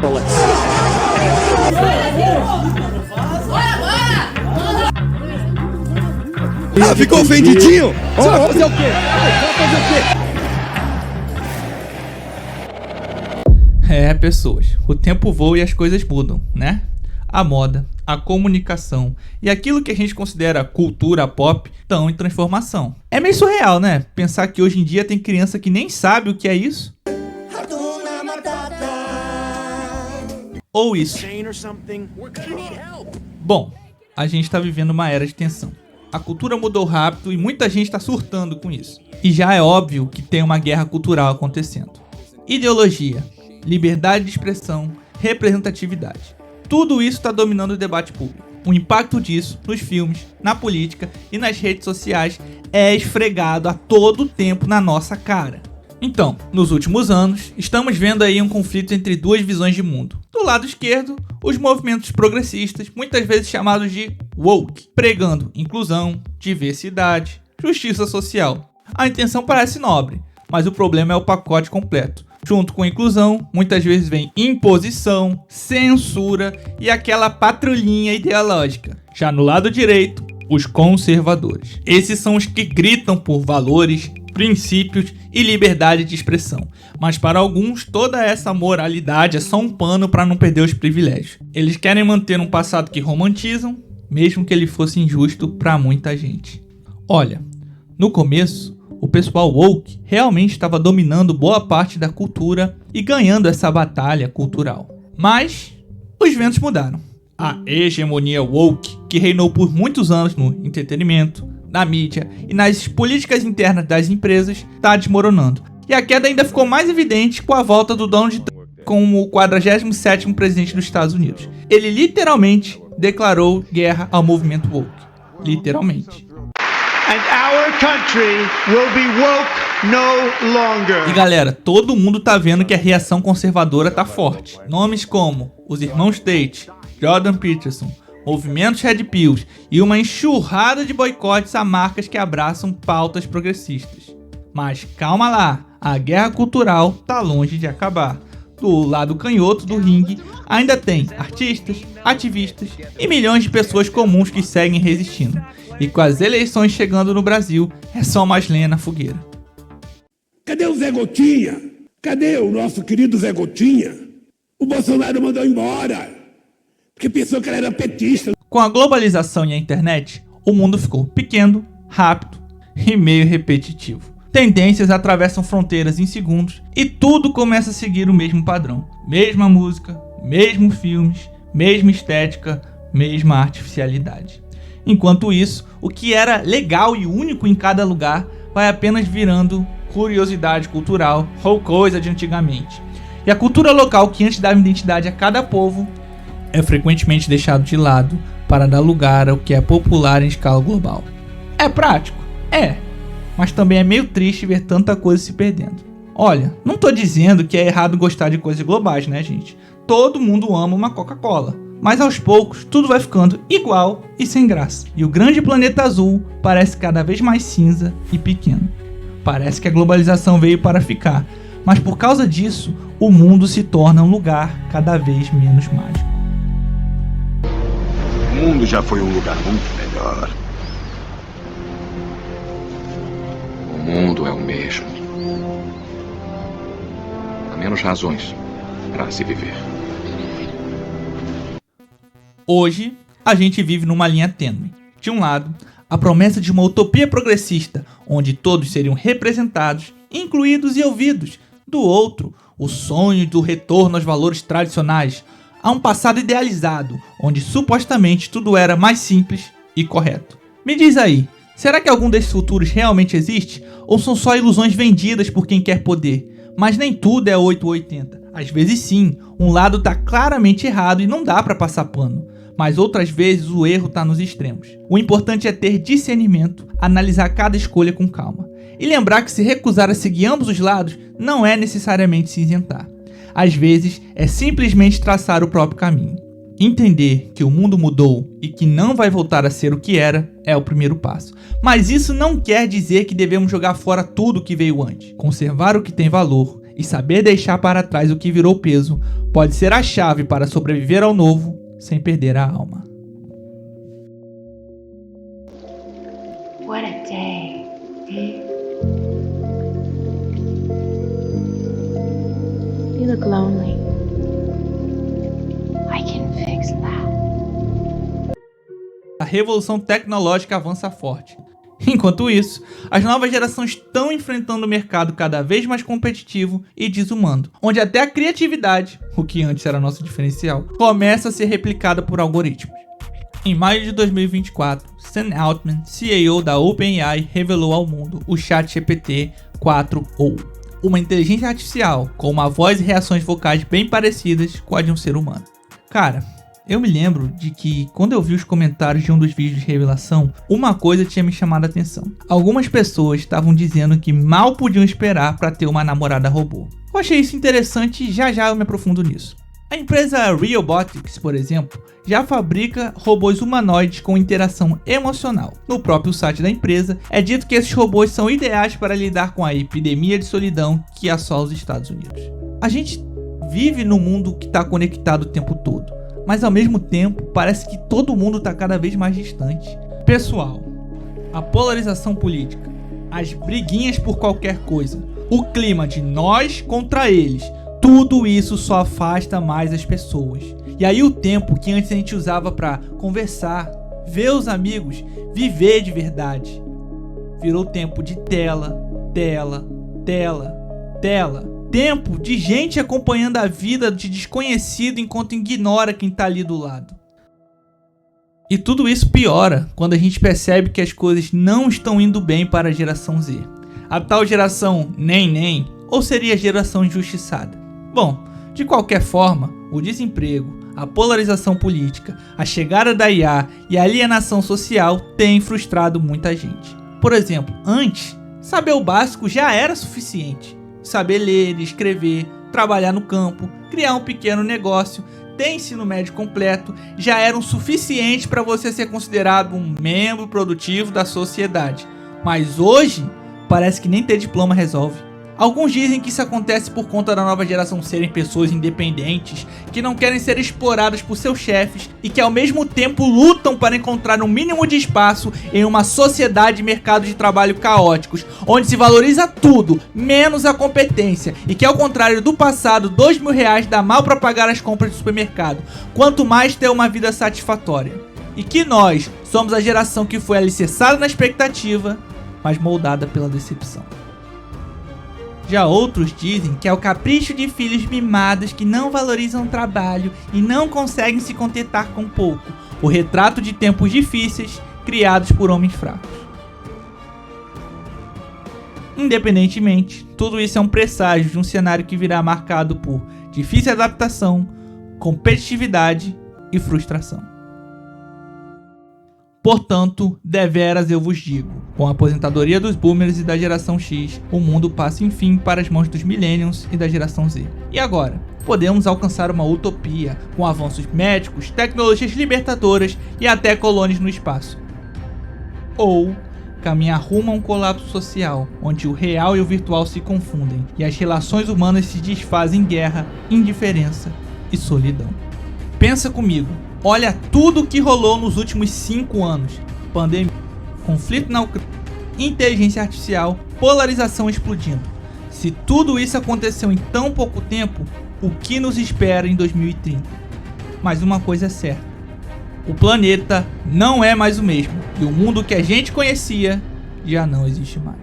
bullets. Ah, ficou ofendidinho? Você vai fazer o quê? Vai fazer o quê? Pessoas, o tempo voa e as coisas mudam, né? A moda, a comunicação e aquilo que a gente considera cultura pop estão em transformação. É meio surreal, né? Pensar que hoje em dia tem criança que nem sabe o que é isso. Ou isso. Bom, a gente tá vivendo uma era de tensão. A cultura mudou rápido e muita gente tá surtando com isso. E já é óbvio que tem uma guerra cultural acontecendo. Ideologia, liberdade de expressão, representatividade. Tudo isso está dominando o debate público. O impacto disso nos filmes, na política e nas redes sociais é esfregado a todo tempo na nossa cara. Então, nos últimos anos, estamos vendo aí um conflito entre duas visões de mundo. Do lado esquerdo, os movimentos progressistas, muitas vezes chamados de woke, pregando inclusão, diversidade, justiça social. A intenção parece nobre, mas o problema é o pacote completo. Junto com inclusão, muitas vezes vem imposição, censura e aquela patrulhinha ideológica. Já no lado direito, os conservadores. Esses são os que gritam por valores, princípios e liberdade de expressão. Mas para alguns, toda essa moralidade é só um pano para não perder os privilégios. Eles querem manter um passado que romantizam, mesmo que ele fosse injusto para muita gente. Olha, no começo, o pessoal woke realmente estava dominando boa parte da cultura e ganhando essa batalha cultural. Mas os ventos mudaram. A hegemonia woke, que reinou por muitos anos no entretenimento, na mídia e nas políticas internas das empresas, está desmoronando. E a queda ainda ficou mais evidente com a volta do Donald Trump como o 47º presidente dos Estados Unidos. Ele literalmente declarou guerra ao movimento woke. Literalmente. And our country will be woke no longer. E galera, todo mundo tá vendo que a reação conservadora tá forte. Nomes como os irmãos Tate, Jordan Peterson, movimentos Red Pills e uma enxurrada de boicotes a marcas que abraçam pautas progressistas. Mas calma lá, a guerra cultural tá longe de acabar. Do lado canhoto do ringue, ainda tem artistas, ativistas e milhões de pessoas comuns que seguem resistindo. E com as eleições chegando no Brasil, é só mais lenha na fogueira. Cadê o Zé Gotinha? Cadê o nosso querido Zé Gotinha? O Bolsonaro mandou embora, porque pensou que ele era petista. Com a globalização e a internet, o mundo ficou pequeno, rápido e meio repetitivo. Tendências atravessam fronteiras em segundos e tudo começa a seguir o mesmo padrão. Mesma música, mesmo filmes, mesma estética, mesma artificialidade. Enquanto isso, o que era legal e único em cada lugar vai apenas virando curiosidade cultural ou coisa de antigamente. E a cultura local, que antes dava identidade a cada povo, é frequentemente deixado de lado para dar lugar ao que é popular em escala global. É prático? É. Mas também é meio triste ver tanta coisa se perdendo. Olha, não tô dizendo que é errado gostar de coisas globais, né, gente? Todo mundo ama uma Coca-Cola. Mas aos poucos, tudo vai ficando igual e sem graça. E o grande planeta azul parece cada vez mais cinza e pequeno. Parece que a globalização veio para ficar. Mas por causa disso, o mundo se torna um lugar cada vez menos mágico. O mundo já foi um lugar muito melhor. O mundo é o mesmo. Há menos razões para se viver. Hoje, a gente vive numa linha tênue. De um lado, a promessa de uma utopia progressista, onde todos seriam representados, incluídos e ouvidos. Do outro, o sonho do retorno aos valores tradicionais, a um passado idealizado, onde supostamente tudo era mais simples e correto. Me diz aí, será que algum desses futuros realmente existe? Ou são só ilusões vendidas por quem quer poder? Mas nem tudo é 880. Às vezes sim, um lado tá claramente errado e não dá pra passar pano. Mas outras vezes o erro tá nos extremos. O importante é ter discernimento, analisar cada escolha com calma. E lembrar que se recusar a seguir ambos os lados, não é necessariamente se isentar. Às vezes, é simplesmente traçar o próprio caminho. Entender que o mundo mudou e que não vai voltar a ser o que era é o primeiro passo. Mas isso não quer dizer que devemos jogar fora tudo que veio antes. Conservar o que tem valor e saber deixar para trás o que virou peso pode ser a chave para sobreviver ao novo sem perder a alma. What a day, You look lonely. I can fix that. A revolução tecnológica avança forte. Enquanto isso, as novas gerações estão enfrentando um mercado cada vez mais competitivo e desumano, onde até a criatividade, o que antes era nosso diferencial, começa a ser replicada por algoritmos. Em maio de 2024, Sam Altman, CEO da OpenAI, revelou ao mundo o ChatGPT 4o, uma inteligência artificial com uma voz e reações vocais bem parecidas com a de um ser humano. Cara, eu me lembro de que, quando eu vi os comentários de um dos vídeos de revelação, uma coisa tinha me chamado a atenção. Algumas pessoas estavam dizendo que mal podiam esperar para ter uma namorada robô. Eu achei isso interessante e já eu me aprofundo nisso. A empresa Realbotix, por exemplo, já fabrica robôs humanoides com interação emocional. No próprio site da empresa, é dito que esses robôs são ideais para lidar com a epidemia de solidão que assola os Estados Unidos. A gente vive num mundo que está conectado o tempo todo, mas ao mesmo tempo parece que todo mundo está cada vez mais distante. Pessoal, a polarização política, as briguinhas por qualquer coisa, o clima de nós contra eles, tudo isso só afasta mais as pessoas. E aí o tempo que antes a gente usava para conversar, ver os amigos, viver de verdade, virou tempo de tela. Tempo de gente acompanhando a vida de desconhecido enquanto ignora quem tá ali do lado. E tudo isso piora quando a gente percebe que as coisas não estão indo bem para a geração Z. A tal geração nem, ou seria a geração injustiçada. Bom, de qualquer forma, o desemprego, a polarização política, a chegada da IA e a alienação social têm frustrado muita gente. Por exemplo, antes, saber o básico já era suficiente. Saber ler, escrever, trabalhar no campo, criar um pequeno negócio, ter ensino médio completo, já eram suficientes para você ser considerado um membro produtivo da sociedade. Mas hoje, parece que nem ter diploma resolve. Alguns dizem que isso acontece por conta da nova geração serem pessoas independentes, que não querem ser exploradas por seus chefes e que ao mesmo tempo lutam para encontrar um mínimo de espaço em uma sociedade e mercado de trabalho caóticos, onde se valoriza tudo, menos a competência, e que ao contrário do passado, R$2.000 dá mal para pagar as compras do supermercado, quanto mais ter uma vida satisfatória. E que nós somos a geração que foi alicerçada na expectativa, mas moldada pela decepção. Já outros dizem que é o capricho de filhos mimados que não valorizam o trabalho e não conseguem se contentar com pouco, o retrato de tempos difíceis criados por homens fracos. Independentemente, tudo isso é um presságio de um cenário que virá marcado por difícil adaptação, competitividade e frustração. Portanto, deveras eu vos digo, com a aposentadoria dos boomers e da geração X, o mundo passa enfim para as mãos dos millennials e da geração Z. E agora? Podemos alcançar uma utopia, com avanços médicos, tecnologias libertadoras e até colônias no espaço. Ou caminhar rumo a um colapso social, onde o real e o virtual se confundem, e as relações humanas se desfazem em guerra, indiferença e solidão. Pensa comigo. Olha tudo o que rolou nos últimos 5 anos. Pandemia, conflito na Ucrânia, inteligência artificial, polarização explodindo. Se tudo isso aconteceu em tão pouco tempo, o que nos espera em 2030? Mas uma coisa é certa. O planeta não é mais o mesmo. E o mundo que a gente conhecia já não existe mais.